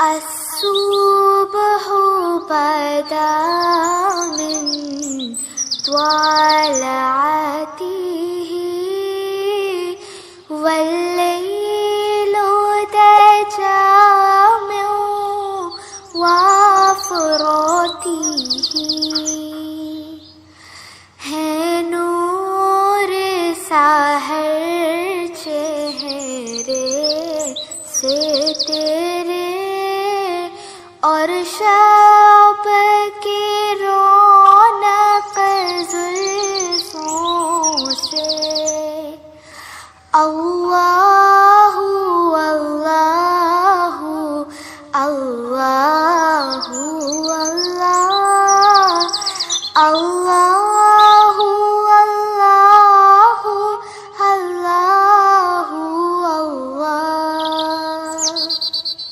الصبح بدا من طلعته والليل دجى من وفراته है नूर साहर चेहरे से तेरे और शब की रौनक जुल्फों से अल्लाहु अल्लाहु अल्लाहु अल्लाह अल्लाहु अल्लाहु अल्लाहु अल्लाह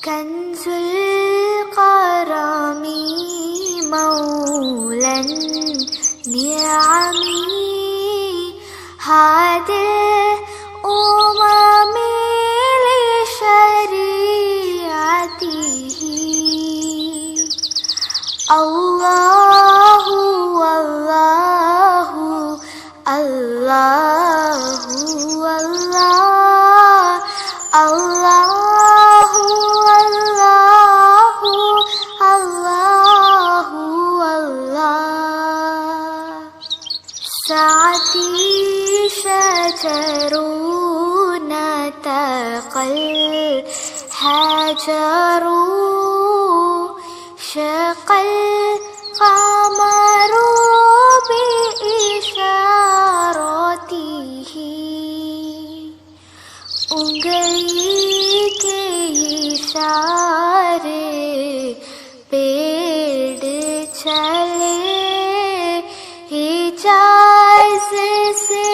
कंजुल करमी मौलन नियामी हादिल उममी लिशरीअतिही अल्लाहु अल्लाहु अल्लाहु अल्लाह अल्लाहु अल्लाहु अल्लाहु अल्लाह साती शजरून तक़ल हजरू शक़ल क़मरू बिइशारतिही उंगली के इशारे पेड़ चल